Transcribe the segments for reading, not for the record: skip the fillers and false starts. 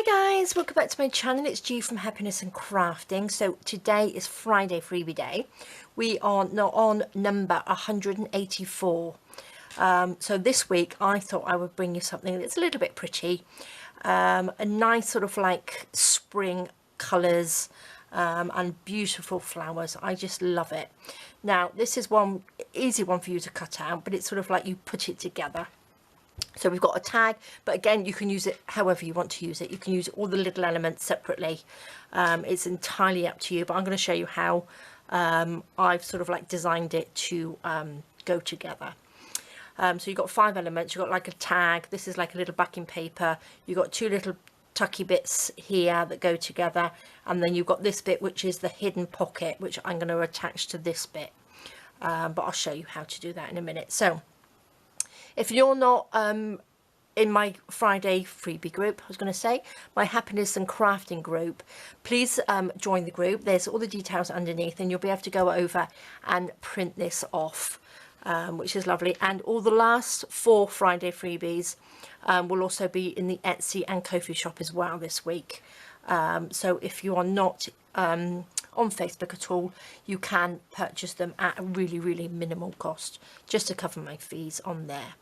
Hi guys, welcome back to my channel. It's G from Happiness and Crafting. So today is Friday Freebie Day. We are now on number 184. So this week I thought I would bring you something that's a little bit pretty, a nice sort of like spring colours and beautiful flowers. I just love it. Now this is one easy one for you to cut out, but it's sort of like you put it together. So we've got a tag, but again, you can use it however you want to use it. You can use all the little elements separately. It's entirely up to you, but I'm going to show you how I've sort of like designed it to go together. So you've got 5 elements. You've got like a tag. This is like a little backing paper. You've got 2 little tucky bits here that go together. And then you've got this bit, which is the hidden pocket, which I'm going to attach to this bit. But I'll show you how to do that in a minute. So if you're not in my Friday Freebie group, I was going to say, my Happiness and Crafting group, please join the group. There's all the details underneath and you'll be able to go over and print this off, which is lovely. And all the last 4 Friday Freebies will also be in the Etsy and Ko-fi shop as well this week. So if you are not on Facebook at all, you can purchase them at a really minimal cost just to cover my fees on there.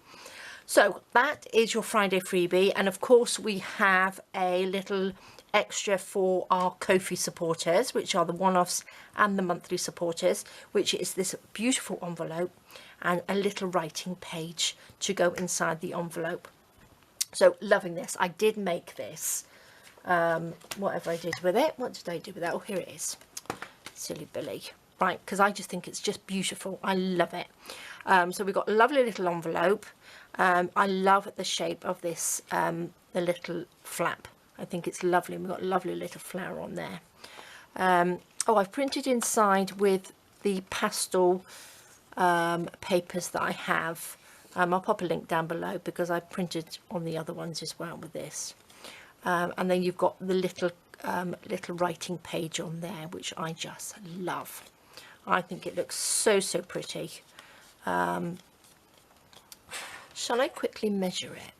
So that is your Friday freebie, and of course we have a little extra for our Ko-fi supporters, which are the one-offs and the monthly supporters, which is this beautiful envelope and a little writing page to go inside the envelope. So loving this. I did make this, whatever I did with it. What did I do with that? Oh, here it is. Silly Billy. Right, because I just think it's just beautiful. I love it. So we've got a lovely little envelope. I love the shape of this, the little flap. I think it's lovely. We've got a lovely little flower on there. Oh, I've printed inside with the pastel papers that I have. I'll pop a link down below because I printed on the other ones as well with this. And then you've got the little writing page on there, which I just love. I think it looks so pretty. Shall I quickly measure it?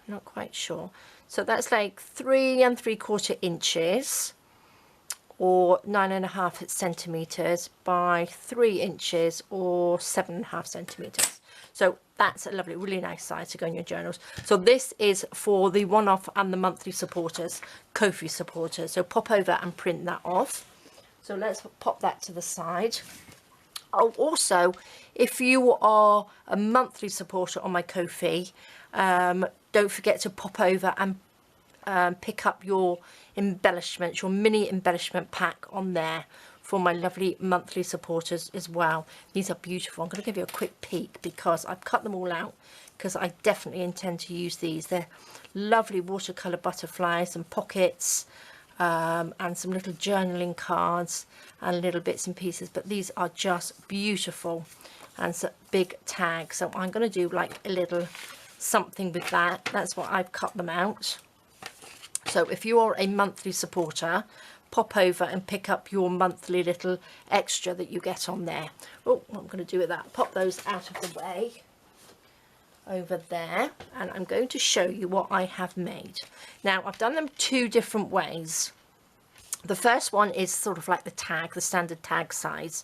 I'm not quite sure. So that's like 3 3/4 inches or 9.5 centimeters by 3 inches or 7.5 centimeters. So that's a lovely, really nice size to go in your journals. So this is for the one-off and the monthly supporters, Ko-fi supporters. So pop over and print that off. So let's pop that to the side. Oh, also, if you are a monthly supporter on my Ko-fi, don't forget to pop over and pick up your embellishments, your mini embellishment pack on there for my lovely monthly supporters as well. These are beautiful. I'm going to give you a quick peek because I've cut them all out because I definitely intend to use these. They're lovely watercolour butterflies and pockets. And some little journaling cards and little bits and pieces, but these are just beautiful, and some big tags. So I'm going to do like a little something with that. That's what I've cut them out. So if you are a monthly supporter, pop over and pick up your monthly little extra that you get on there. Oh, what I'm going to do with that, pop those out of the way over there, and I'm going to show you what I have made. Now I've done them 2 different ways. The first one is sort of like the tag, the standard tag size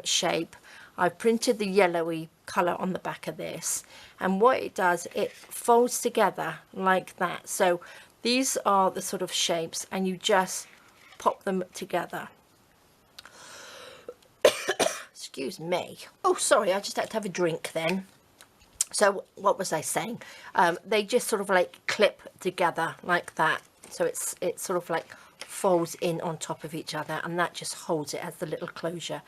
shape. I've printed the yellowy colour on the back of this, and what it does, it folds together like that. So these are the sort of shapes, and you just pop them together. Excuse me. Oh, sorry, I just had to have a drink then. So what was I saying? They just sort of like clip together like that. So it's sort of like folds in on top of each other, and that just holds it as the little closure.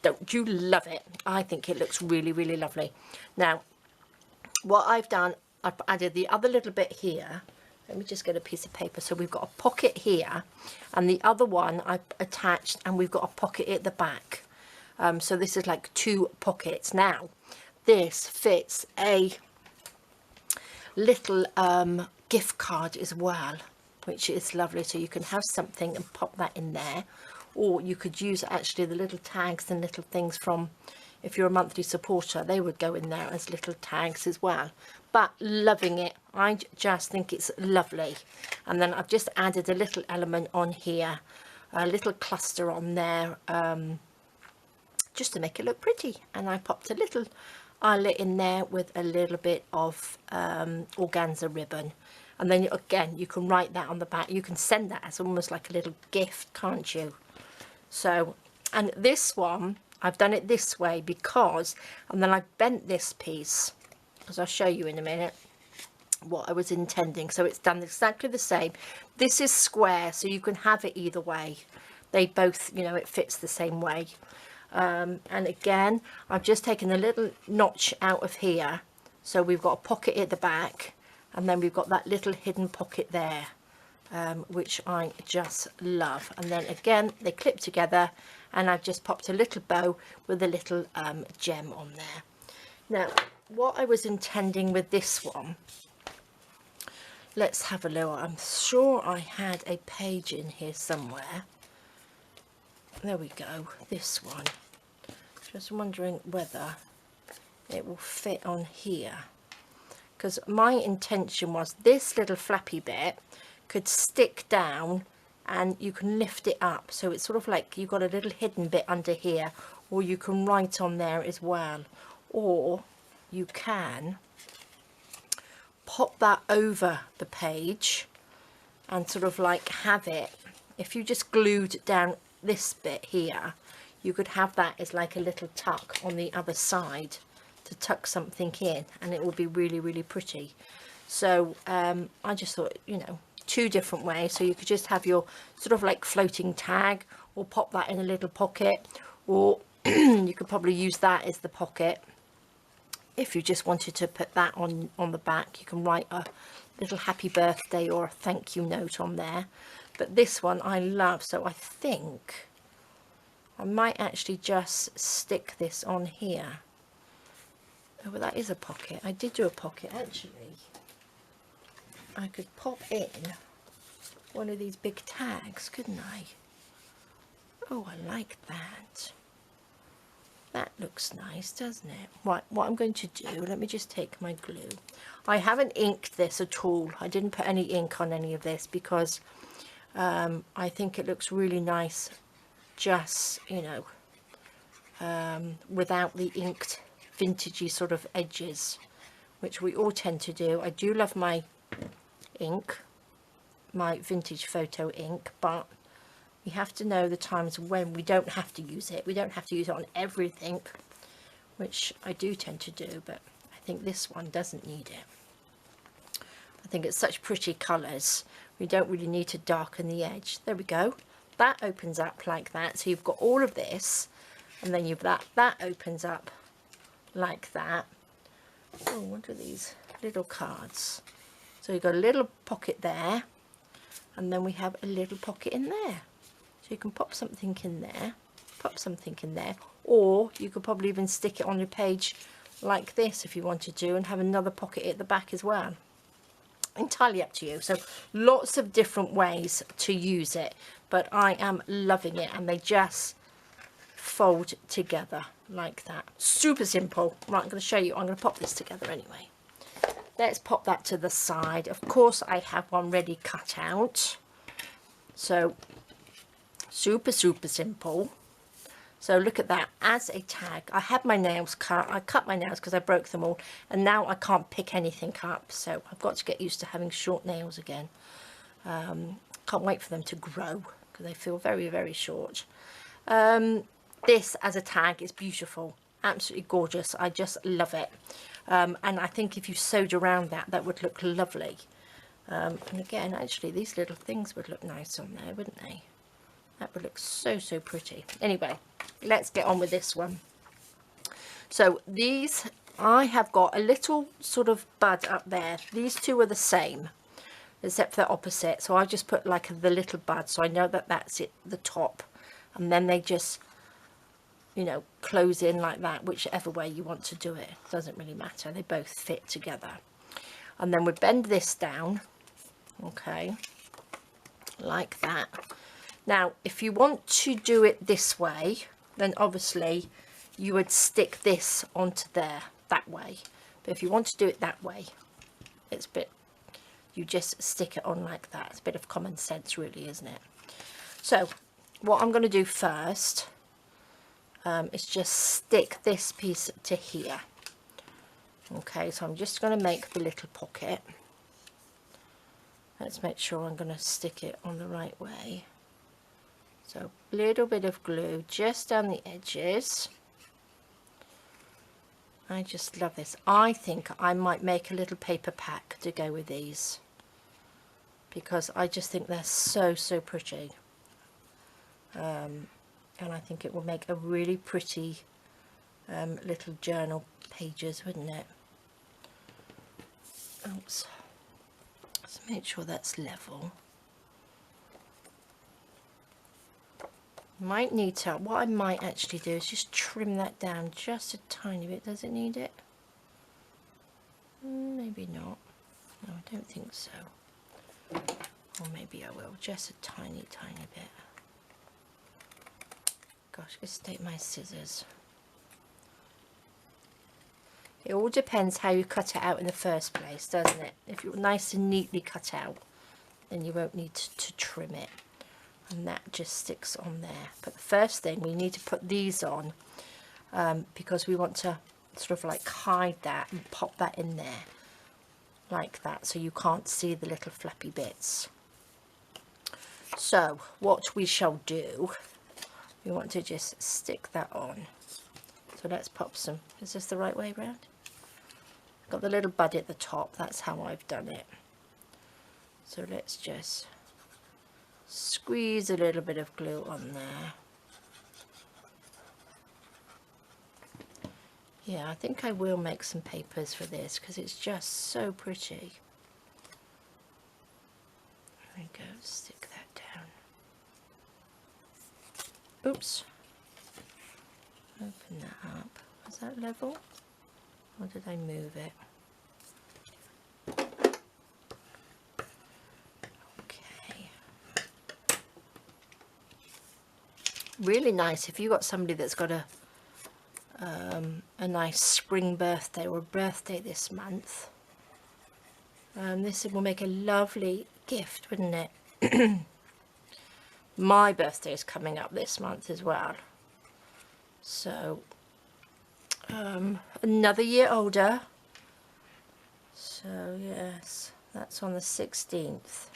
Don't you love it? I think it looks really lovely. Now, what I've done, I've added the other little bit here. Let me just get a piece of paper. So we've got a pocket here, and the other one I've attached, and we've got a pocket at the back. So this is like 2 pockets. Now, this fits a little gift card as well, which is lovely. So you can have something and pop that in there, or you could use actually the little tags and little things from if you're a monthly supporter, they would go in there as little tags as well. But loving it. I just think it's lovely. And then I've just added a little element on here, a little cluster on there, just to make it look pretty. And I popped a little eyelet in there with a little bit of organza ribbon. And then again, you can write that on the back. You can send that as almost like a little gift, can't you? So, and this one, I've done it this way because, and then I bent this piece, because I'll show you in a minute what I was intending. So it's done exactly the same. This is square, so you can have it either way. They both, you know, it fits the same way. And again, I've just taken a little notch out of here, so we've got a pocket at the back, and then we've got that little hidden pocket there, which I just love. And then again, they clip together, and I've just popped a little bow with a little gem on there. Now, what I was intending with this one, let's have a look. I'm sure I had a page in here somewhere. There we go, this one. Just wondering whether it will fit on here, because my intention was this little flappy bit could stick down and you can lift it up, so it's sort of like you've got a little hidden bit under here, or you can write on there as well, or you can pop that over the page and sort of like have it, if you just glued down this bit here, you could have that as like a little tuck on the other side to tuck something in, and it will be really, really pretty. So I just thought, you know, two different ways. So you could just have your sort of like floating tag, or pop that in a little pocket, or you could probably use that as the pocket. If you just wanted to put that on the back, you can write a little happy birthday or a thank you note on there. But this one I love, so I think I might actually just stick this on here. Oh, well, that is a pocket. I did do a pocket, actually. I could pop in one of these big tags, couldn't I? Oh, I like that. That looks nice, doesn't it? Right, what I'm going to do, let me just take my glue. I haven't inked this at all. I didn't put any ink on any of this because I think it looks really nice just, you know, without the inked vintagey sort of edges, which we all tend to do. I do love my ink, my vintage photo ink, but we have to know the times when we don't have to use it. We don't have to use it on everything, which I do tend to do, but I think this one doesn't need it. I think it's such pretty colours. We don't really need to darken the edge. There we go. That opens up like that. So you've got all of this, and then you've that opens up like that. Oh, what are these little cards? So you've got a little pocket there, and then we have a little pocket in there. So you can pop something in there, pop something in there, or you could probably even stick it on your page like this if you wanted to, and have another pocket at the back as well. Entirely up to you. So lots of different ways to use it, but I am loving it, and they just fold together like that. Super simple. Right, I'm going to show you. I'm going to pop this together anyway. Let's pop that to the side. Of course, I have one ready cut out. So super simple. So look at that as a tag. I had my nails cut. I cut my nails because I broke them all, and now I can't pick anything up. So I've got to get used to having short nails again. Can't wait for them to grow because they feel very short. This as a tag is beautiful, absolutely gorgeous. I just love it. And I think if you sewed around that would look lovely. And again, actually, these little things would look nice on there, wouldn't they? That would look so pretty. Anyway, let's get on with this one. So these, I have got a little sort of bud up there. These two are the same, except they're opposite. So I just put like the little bud, so I know that that's it, the top. And then they just, you know, close in like that, whichever way you want to do it. Doesn't really matter. They both fit together. And then we bend this down, okay, like that. Now, if you want to do it this way, then obviously you would stick this onto there that way. But if you want to do it that way, it's a bit, you just stick it on like that. It's a bit of common sense really, isn't it? So what I'm going to do first is just stick this piece to here. Okay, so I'm just going to make the little pocket. Let's make sure I'm going to stick it on the right way. So a little bit of glue just down the edges. I just love this. I think I might make a little paper pack to go with these, because I just think they're so pretty. And I think it will make a really pretty little journal pages, wouldn't it? Oops. Let's make sure that's level. Might need to, what I might actually do is just trim that down just a tiny bit. Does it need it? Maybe not. No, I don't think so. Or maybe I will, just a tiny bit. Gosh, let's take my scissors. It all depends how you cut it out in the first place, doesn't it? If you're nice and neatly cut out, then you won't need to trim it. And that just sticks on there. But the first thing, we need to put these on because we want to sort of like hide that and pop that in there like that, so you can't see the little flappy bits. So what we shall do, we want to just stick that on. So let's pop some, is this the right way round? Got the little buddy at the top, that's how I've done it. So let's just squeeze a little bit of glue on there. Yeah, I think I will make some papers for this because it's just so pretty. There we go, stick that down. Oops. Open that up. Was that level? Or did I move it? Okay. Really nice if you've got somebody that's got a nice spring birthday or a birthday this month. This will make a lovely gift, wouldn't it? My birthday is coming up this month as well. So, another year older. So, yes, that's on the 16th.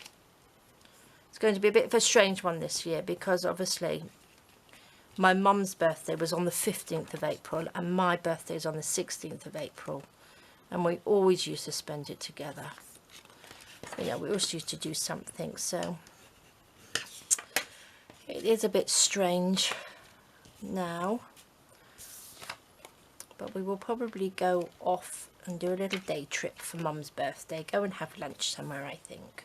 It's going to be a bit of a strange one this year because obviously my mum's birthday was on the 15th of April and my birthday is on the 16th of April. And we always used to spend it together. Yeah, we always used to do something, so it is a bit strange now. But we will probably go off and do a little day trip for Mum's birthday. Go and have lunch somewhere, I think,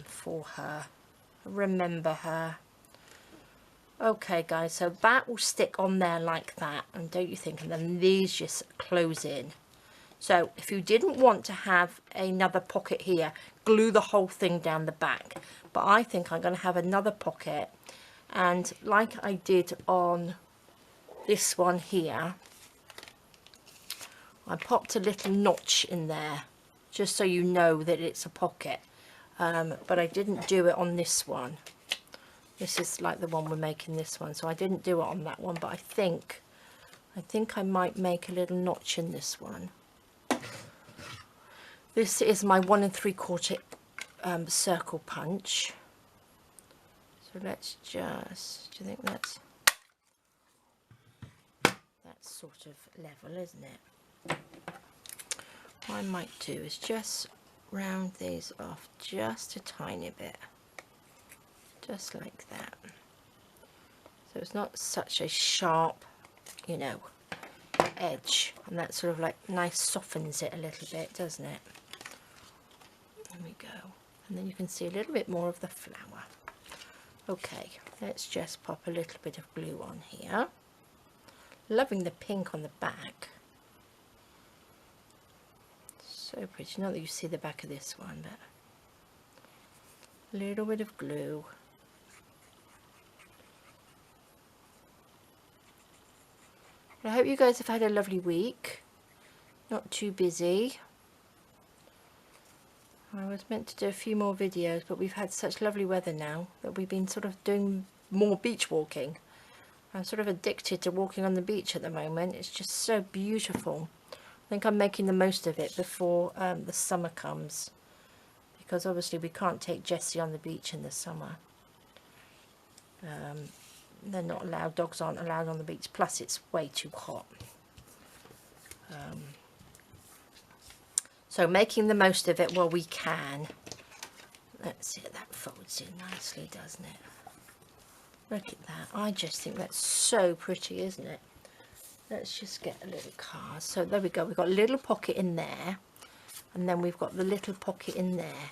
for her. Remember her. Okay, guys, so that will stick on there like that, and don't you think? And then these just close in. So if you didn't want to have another pocket here, glue the whole thing down the back. But I think I'm going to have another pocket, and like I did on this one here, I popped a little notch in there just so you know that it's a pocket, but I didn't do it on this one. This is like the one we're making, this one, so I didn't do it on that one, but I think I might make a little notch in this one. This is my 1 3/4 circle punch. So let's just, do you think that's sort of level, isn't it? What I might do is just round these off just a tiny bit, just like that, so it's not such a sharp, you know, edge, and that sort of like nice softens it a little bit, doesn't it? There we go, and then you can see a little bit more of the flower. Okay, let's just pop a little bit of glue on here. Loving the pink on the back. So pretty. Not that you see the back of this one, but a little bit of glue. I hope you guys have had a lovely week. Not too busy. I was meant to do a few more videos, but we've had such lovely weather now that we've been sort of doing more beach walking. I'm sort of addicted to walking on the beach at the moment. It's just so beautiful. I think I'm making the most of it before the summer comes, because obviously we can't take Jessie on the beach in the summer. They're not allowed, dogs aren't allowed on the beach, plus it's way too hot. So making the most of it while we can. Let's see, that folds in nicely, doesn't it? Look at that. I just think that's so pretty, isn't it? Let's just get a little card. So there we go. We've got a little pocket in there. And then we've got the little pocket in there.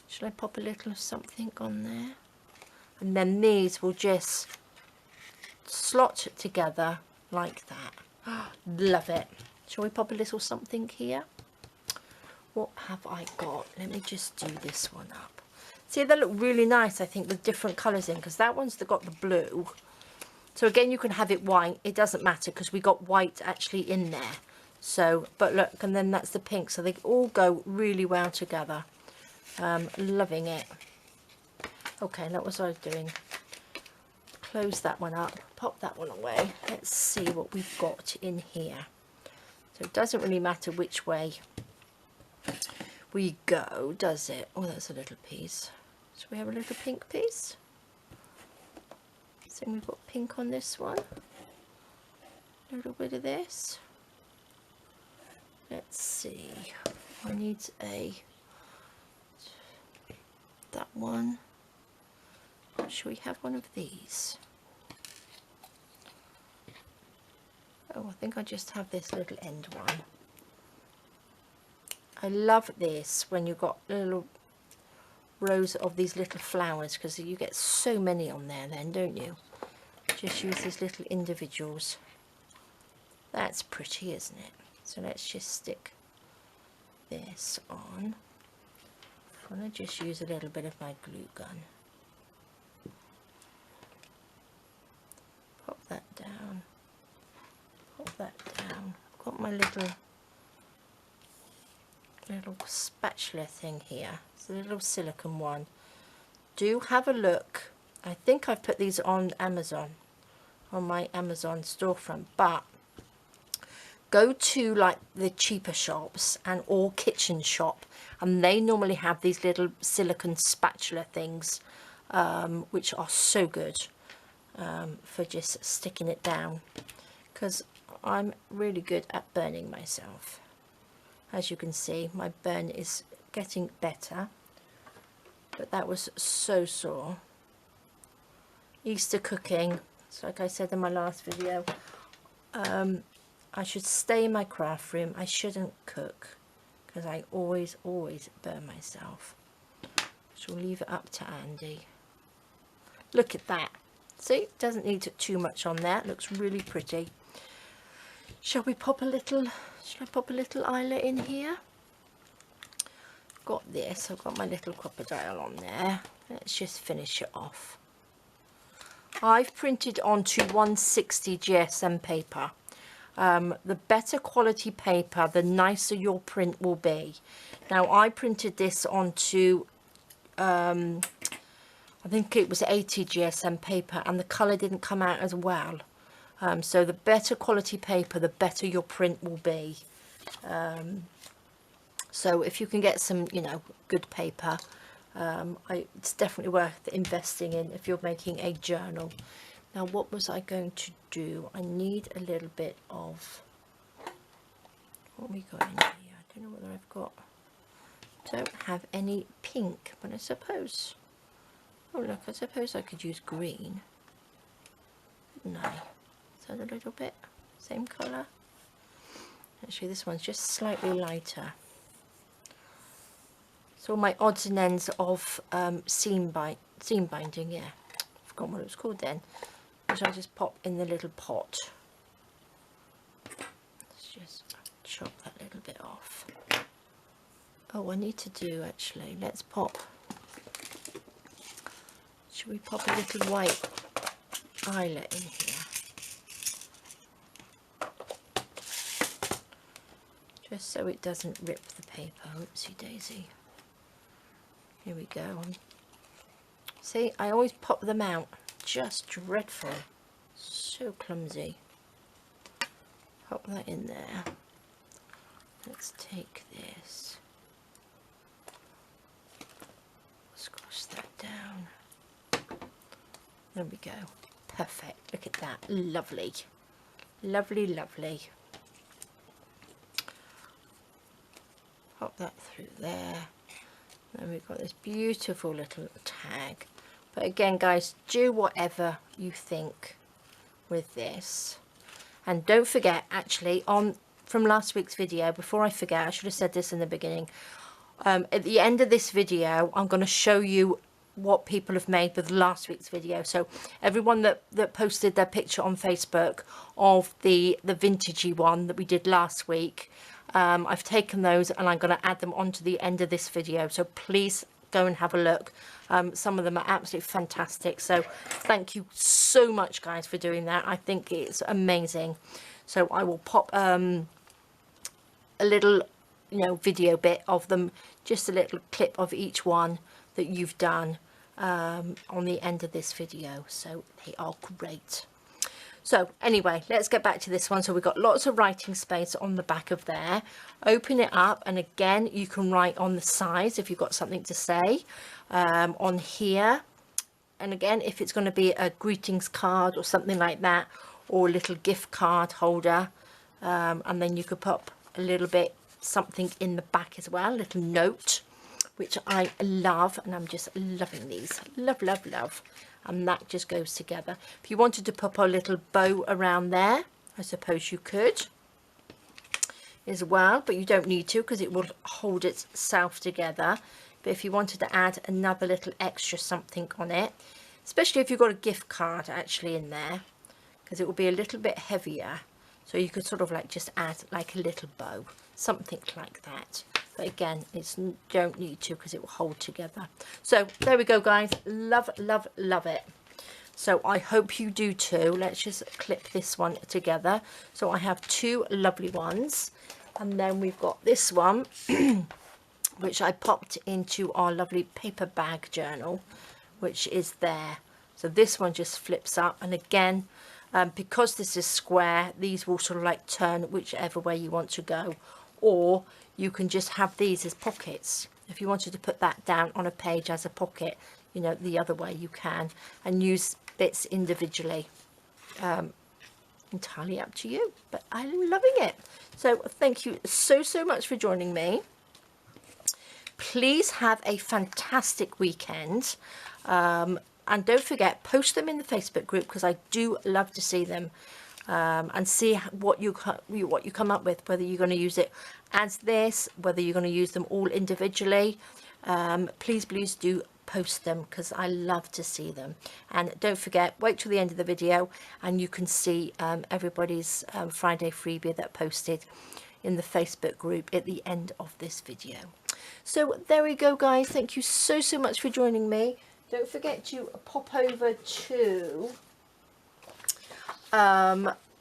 Should I pop a little of something on there? And then these will just slot together like that. Love it. Shall we pop a little something here? What have I got? Let me just do this one up. See, they look really nice, I think, with different colours in, because that one's got the blue. So again, you can have it white. It doesn't matter because we got white actually in there. So, but look, and then that's the pink. So they all go really well together. Loving it. Okay, that was what I was doing. Close that one up. Pop that one away. Let's see what we've got in here. So it doesn't really matter which way we go, does it? Oh, that's a little piece. So we have a little pink piece. So we've got pink on this one. A little bit of this. Let's see. I need that one. Should we have one of these? Oh, I think I just have this little end one. I love this when you've got little rows of these little flowers, because you get so many on there then, don't you? Just use these little individuals. That's pretty, isn't it? So let's just stick this on. I'm going to just use a little bit of my glue gun. Pop that down. Pop that down. I've got my little spatula thing here. It's a little silicone one. Do have a look. I think I've put these on Amazon, on my Amazon storefront, but go to like the cheaper shops and or kitchen shop, and they normally have these little silicone spatula things, which are so good for just sticking it down, because I'm really good at burning myself. As you can see, my burn is getting better, but that was so sore. Easter cooking, so like I said in my last video, I should stay in my craft room. I shouldn't cook, because I always burn myself. So we'll leave it up to Andy. Look at that. See, doesn't need too much on there. It looks really pretty. Shall we pop a little, should I pop a little eyelet in here? Got this, I've got my little crocodile on there. Let's just finish it off. I've printed onto 160 GSM paper. The better quality paper, the nicer your print will be. Now I printed this onto, I think it was 80 GSM paper, and the colour didn't come out as well. So the better quality paper, the better your print will be. So if you can get some, you know, good paper, it's definitely worth investing in if you're making a journal. Now what was I going to do? I need a little bit of, what we got in here? I don't know whether I've got, don't have any pink, but I suppose, oh look, I suppose I could use green. No. Is that a little bit same colour? Actually this one's just slightly lighter. So my odds and ends of seam binding, yeah, I forgot what it was called then, which I just pop in the little pot. Let's just chop that little bit off. Oh, I need to do actually, let's pop, should we pop a little white eyelet in here? just so it doesn't rip the paper. Oopsie daisy. Here we go. See, I always pop them out. Just dreadful. So clumsy. Pop that in there. Let's take this. Squash that down. There we go. Perfect. Look at that. Lovely. Lovely, lovely. Pop that through there. Then we've got this beautiful little tag. But again, guys, do whatever you think with this. And don't forget, actually, from last week's video, before I forget, I should have said this in the beginning. At the end of this video, I'm going to show you what people have made with last week's video. So everyone that posted their picture on Facebook of the vintagey one that we did last week, I've taken those and I'm going to add them onto the end of this video. So please go and have a look. Some of them are absolutely fantastic. So thank you so much, guys, for doing that. I think it's amazing. So I will pop a little, video bit of them, just a little clip of each one that you've done on the end of this video. So they are great. So anyway, let's get back to this one. So we've got lots of writing space on the back of there. Open it up, and again, you can write on the sides if you've got something to say on here. And again, if it's going to be a greetings card or something like that, or a little gift card holder, and then you could pop a little bit something in the back as well, a little note, which I love, and I'm just loving these. Love, love, love. And that just goes together. If you wanted to pop a little bow around there, I suppose you could as well, but you don't need to because it will hold itself together. But if you wanted to add another little extra something on it, especially if you've got a gift card actually in there, because it will be a little bit heavier, so you could sort of like just add like a little bow, something like that. But again, it's don't need to because it will hold together. So there we go, guys. Love, love, love it. So I hope you do too. Let's just clip this one together. So I have two lovely ones, and then we've got this one which I popped into our lovely paper bag journal, which is there. So this one just flips up, and again, because this is square, these will sort of like turn whichever way you want to go, or you can just have these as pockets. If you wanted to put that down on a page as a pocket, the other way you can, and use bits individually. Entirely up to you, but I'm loving it. So thank you so much for joining me. Please have a fantastic weekend, and don't forget, post them in the Facebook group because I do love to see them. And see what you come up with, whether you're going to use it as this, whether you're going to use them all individually. Please do post them because I love to see them. And don't forget, wait till the end of the video and you can see everybody's Friday freebie that posted in the Facebook group at the end of this video. So there we go, guys. Thank you so much for joining me. Don't forget to pop over to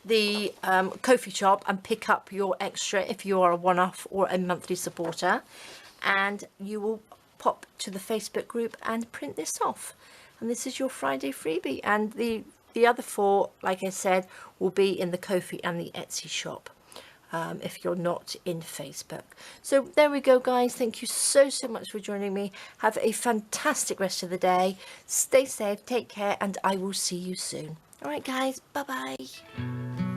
the Ko-fi shop and pick up your extra if you are a one-off or a monthly supporter, and you will pop to the Facebook group and print this off, and this is your Friday freebie. And the other four, like I said, will be in the Ko-fi and the Etsy shop if you're not in Facebook. So there we go, guys. Thank you so much for joining me. Have a fantastic rest of the day. Stay safe, take care, and I will see you soon. All right, guys, bye-bye.